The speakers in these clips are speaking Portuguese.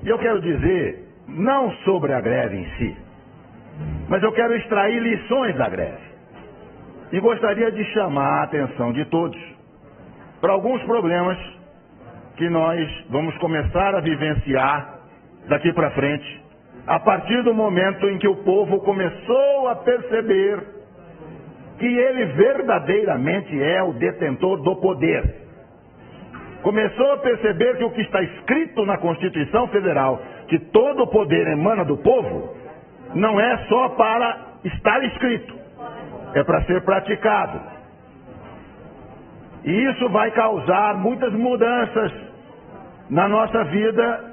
E eu quero dizer, não sobre a greve em si, mas eu quero extrair lições da greve. E gostaria de chamar a atenção de todos para alguns problemas que nós vamos começar a vivenciar daqui para frente, a partir do momento em que o povo começou a perceber que ele verdadeiramente é o detentor do poder. Começou a perceber que o que está escrito na Constituição Federal, que todo o poder emana do povo, não é só para estar escrito, é para ser praticado. E isso vai causar muitas mudanças na nossa vida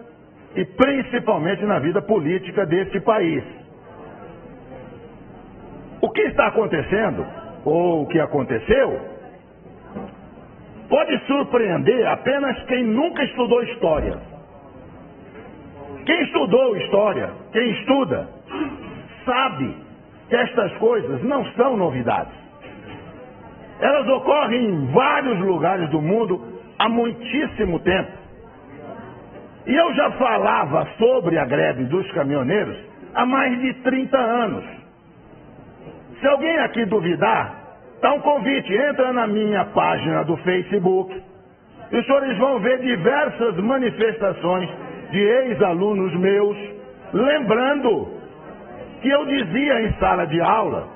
e principalmente na vida política deste país. O que está acontecendo, ou o que aconteceu, pode surpreender apenas quem nunca estudou história. Quem estudou história, quem estuda, sabe que estas coisas não são novidades. Elas ocorrem em vários lugares do mundo há muitíssimo tempo. E eu já falava sobre a greve dos caminhoneiros há mais de 30 anos. Se alguém aqui duvidar, dá um convite, entra na minha página do Facebook e os senhores vão ver diversas manifestações de ex-alunos meus, lembrando que eu dizia em sala de aula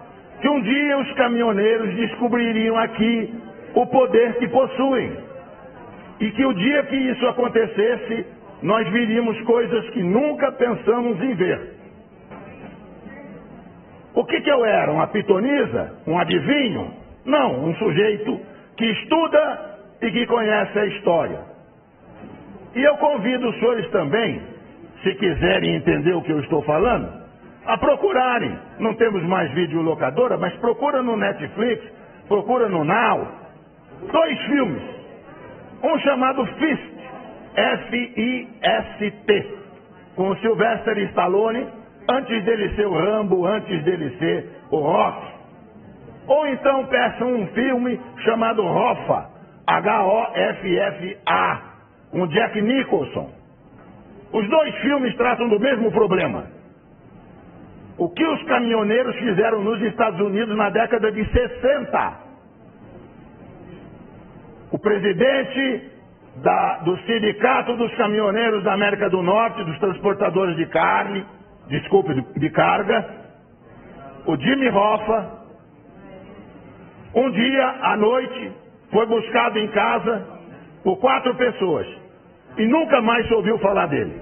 que um dia os caminhoneiros descobririam aqui o poder que possuem e que o dia que isso acontecesse, nós viríamos coisas que nunca pensamos em ver. O que eu era? Uma pitonisa? Um adivinho? Não, um sujeito que estuda e que conhece a história. E eu convido os senhores também, se quiserem entender o que eu estou falando, a procurarem. Não temos mais videolocadora, mas procura no Netflix, procura no Now. 2 filmes. Um chamado Fist, F-I-S-T, com o Sylvester Stallone, antes dele ser o Rambo, antes dele ser o Rock. Ou então peçam um filme chamado Hoffa, H-O-F-F-A, com Jack Nicholson. Os 2 filmes tratam do mesmo problema. O que os caminhoneiros fizeram nos Estados Unidos na década de 60. O presidente do Sindicato dos Caminhoneiros da América do Norte, dos transportadores de de carga, o Jimmy Hoffa, um dia à noite foi buscado em casa por 4 pessoas e nunca mais se ouviu falar dele,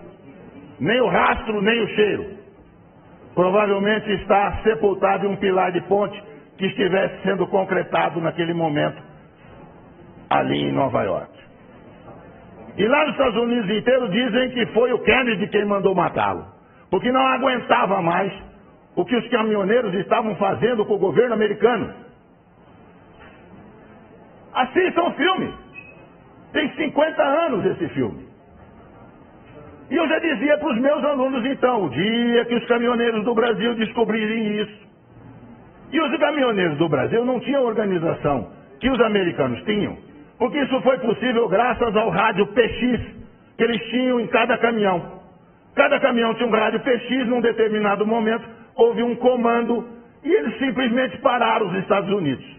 nem o rastro, nem o cheiro. Provavelmente está sepultado em um pilar de ponte que estivesse sendo concretado naquele momento ali em Nova York. E lá nos Estados Unidos inteiro dizem que foi o Kennedy quem mandou matá-lo, porque não aguentava mais o que os caminhoneiros estavam fazendo com o governo americano. Assistam o filme. Tem 50 anos esse filme. E eu já dizia para os meus alunos então, o dia que os caminhoneiros do Brasil descobrirem isso. E os caminhoneiros do Brasil não tinham organização que os americanos tinham, porque isso foi possível graças ao rádio PX que eles tinham em cada caminhão. Cada caminhão tinha um rádio PX, num determinado momento houve um comando e eles simplesmente pararam os Estados Unidos.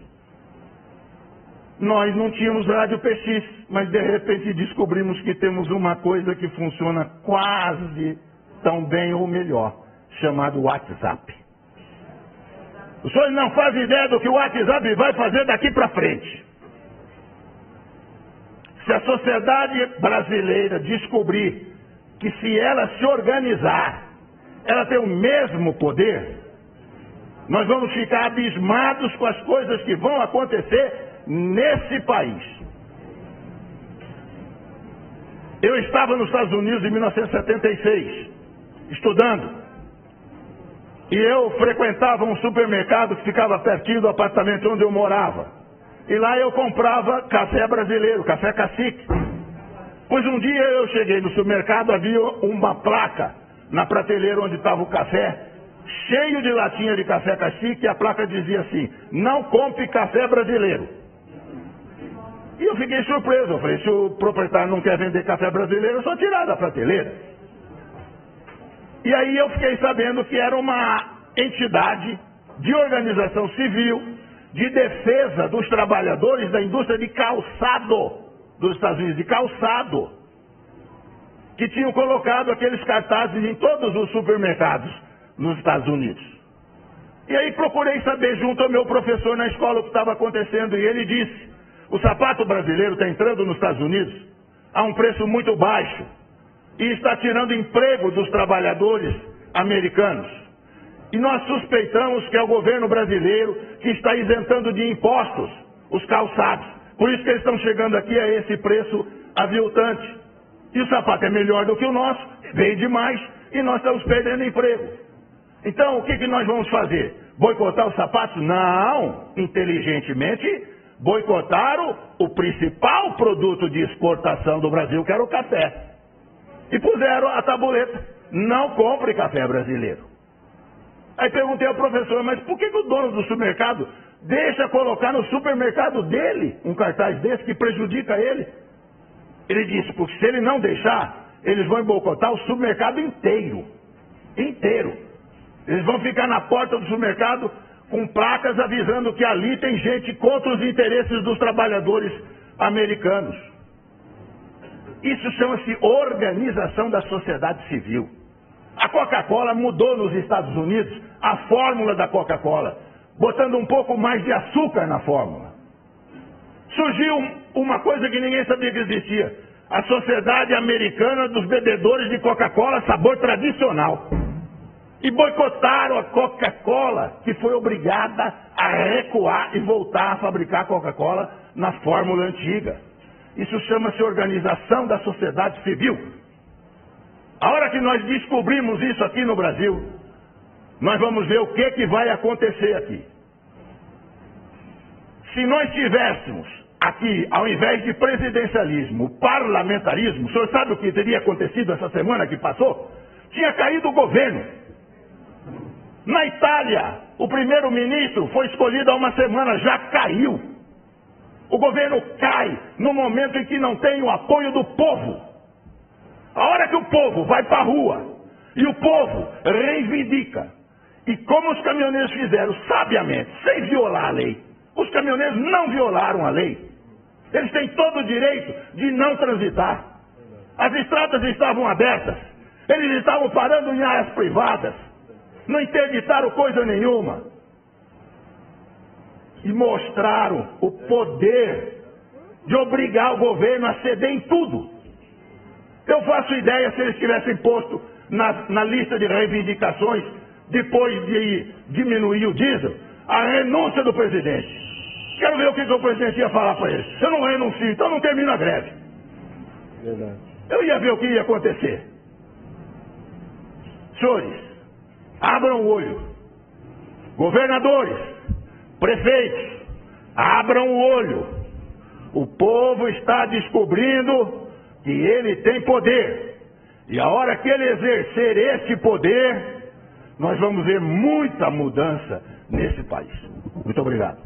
Nós não tínhamos rádio PX, mas de repente descobrimos que temos uma coisa que funciona quase tão bem ou melhor, chamado WhatsApp. Os senhores não fazem ideia do que o WhatsApp vai fazer daqui para frente. Se a sociedade brasileira descobrir que se ela se organizar, ela tem o mesmo poder, nós vamos ficar abismados com as coisas que vão acontecer nesse país. Eu estava nos Estados Unidos em 1976, estudando, e eu frequentava um supermercado que ficava pertinho do apartamento onde eu morava. E lá eu comprava café brasileiro, café cacique. Pois um dia eu cheguei no supermercado, havia uma placa na prateleira onde estava o café, cheio de latinha de café cacique, e a placa dizia assim: não compre café brasileiro. E eu fiquei surpreso, eu falei, se o proprietário não quer vender café brasileiro, é só tirar da prateleira. E aí eu fiquei sabendo que era uma entidade de organização civil, de defesa dos trabalhadores da indústria de calçado dos Estados Unidos, de calçado, que tinham colocado aqueles cartazes em todos os supermercados nos Estados Unidos. E aí procurei saber junto ao meu professor na escola o que estava acontecendo, e ele disse: o sapato brasileiro está entrando nos Estados Unidos a um preço muito baixo e está tirando emprego dos trabalhadores americanos. E nós suspeitamos que é o governo brasileiro que está isentando de impostos os calçados. Por isso que eles estão chegando aqui a esse preço aviltante. E o sapato é melhor do que o nosso, vende mais, e nós estamos perdendo emprego. Então, o que nós vamos fazer? Boicotar os sapatos? Não! Inteligentemente, boicotaram o principal produto de exportação do Brasil, que era o café. E puseram a tabuleta: não compre café brasileiro. Aí perguntei ao professor: mas por que o dono do supermercado deixa colocar no supermercado dele um cartaz desse que prejudica ele? Ele disse: porque se ele não deixar, eles vão boicotar o supermercado inteiro. Inteiro. Eles vão ficar na porta do supermercado com placas avisando que ali tem gente contra os interesses dos trabalhadores americanos. Isso chama-se organização da sociedade civil. A Coca-Cola mudou nos Estados Unidos a fórmula da Coca-Cola, botando um pouco mais de açúcar na fórmula. Surgiu uma coisa que ninguém sabia que existia: a Sociedade Americana dos Bebedores de Coca-Cola sabor tradicional. E boicotaram a Coca-Cola, que foi obrigada a recuar e voltar a fabricar Coca-Cola na fórmula antiga. Isso chama-se organização da sociedade civil. A hora que nós descobrimos isso aqui no Brasil, nós vamos ver o que vai acontecer aqui. Se nós tivéssemos aqui, ao invés de presidencialismo, parlamentarismo, o senhor sabe o que teria acontecido essa semana que passou? Tinha caído o governo. Na Itália, o primeiro-ministro foi escolhido há uma semana, já caiu. O governo cai no momento em que não tem o apoio do povo. A hora que o povo vai para a rua e o povo reivindica, e como os caminhoneiros fizeram sabiamente, sem violar a lei, os caminhoneiros não violaram a lei. Eles têm todo o direito de não transitar. As estradas estavam abertas, eles estavam parando em áreas privadas, não interditaram coisa nenhuma. E mostraram o poder de obrigar o governo a ceder em tudo. Eu faço ideia se eles tivessem posto na lista de reivindicações, depois de diminuir o diesel, a renúncia do presidente. Quero ver o que o presidente ia falar para eles. Se eu não renuncio, então não termino a greve. Verdade. Eu ia ver o que ia acontecer. Senhores, abram o olho. Governadores, prefeitos, abram o olho. O povo está descobrindo que ele tem poder. E a hora que ele exercer esse poder, nós vamos ver muita mudança nesse país. Muito obrigado.